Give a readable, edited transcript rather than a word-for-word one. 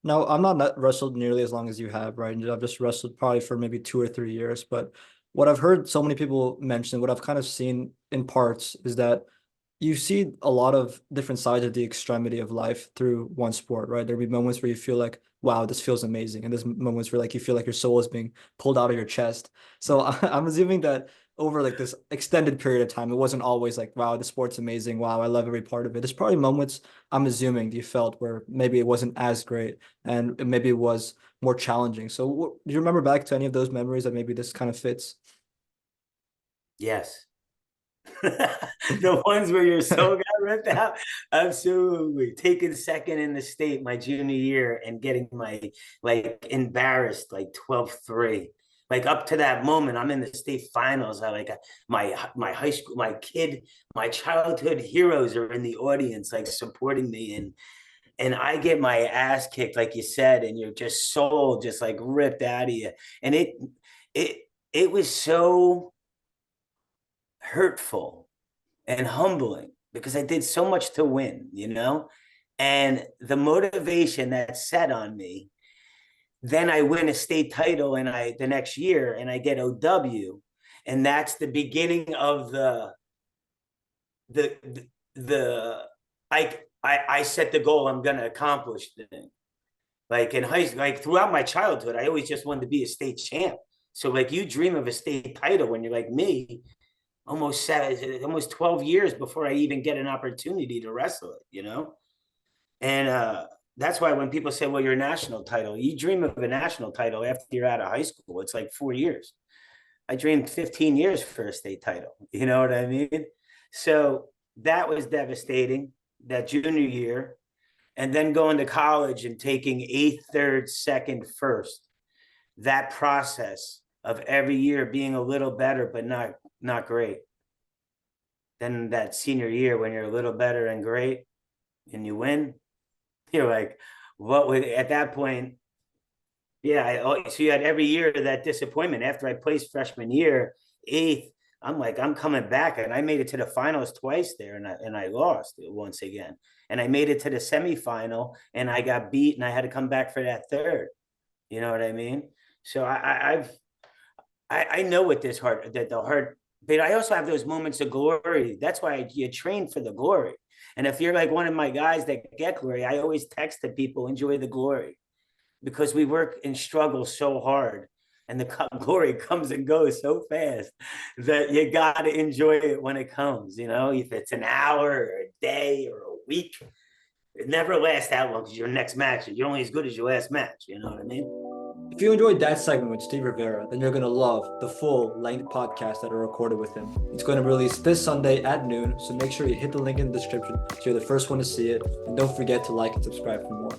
Now, I'm not wrestled nearly as long as you have, right? And I've just wrestled probably for maybe 2 or 3 years. But what I've heard so many people mention, what I've kind of seen in parts, is that you see a lot of different sides of the extremity of life through one sport, right? There'll be moments where you feel like, wow, this feels amazing. And there's moments where like you feel like your soul is being pulled out of your chest. So I'm assuming that over like this extended period of time, it wasn't always like, wow, the sport's amazing. Wow, I love every part of it. There's probably moments I'm assuming you felt where maybe it wasn't as great and maybe it was more challenging. So do you remember back to any of those memories that maybe this kind of fits? Yes. The ones where your soul got ripped out, absolutely. Taking second in the state my junior year and getting my like embarrassed like 12-3. Like up to that moment, I'm in the state finals. I like my high school, my childhood heroes are in the audience, like supporting me, and I get my ass kicked, like you said, and your just soul just like ripped out of you. And it it was so hurtful and humbling because I did so much to win, you know? And the motivation that set on me, then I win a state title and I the next year and I get OW. And that's the beginning of the I set the goal I'm gonna accomplish the thing. Like in high school, like throughout my childhood, I always just wanted to be a state champ. So like you dream of a state title when you're like me, almost 12 years before I even get an opportunity to wrestle it, you know? And that's why when people say, well, you're a national title, you dream of a national title after you're out of high school. It's like 4 years. I dreamed 15 years for a state title. You know what I mean? So that was devastating that junior year. And then going to college and taking eighth, third, second, first. That process of every year being a little better, but not great. Then that senior year when you're a little better and great and you win, you're like, what would at that point? Yeah, so you had every year that disappointment. After I placed freshman year, eighth, I'm like, I'm coming back, and I made it to the finals twice there, and I lost once again, and I made it to the semifinal, and I got beat, and I had to come back for that third. You know what I mean? So I know what this heart that the heart, but I also have those moments of glory. That's why you train for the glory. And if you're like one of my guys that get glory, I always text to people, enjoy the glory, because we work and struggle so hard. And the glory comes and goes so fast that you got to enjoy it when it comes. You know, if it's an hour or a day or a week, it never lasts that long because your next match, you're only as good as your last match. You know what I mean? If you enjoyed that segment with Steve Rivera, then you're going to love the full length podcast that I recorded with him. It's going to release this Sunday at noon, so make sure you hit the link in the description so you're the first one to see it. And don't forget to like and subscribe for more.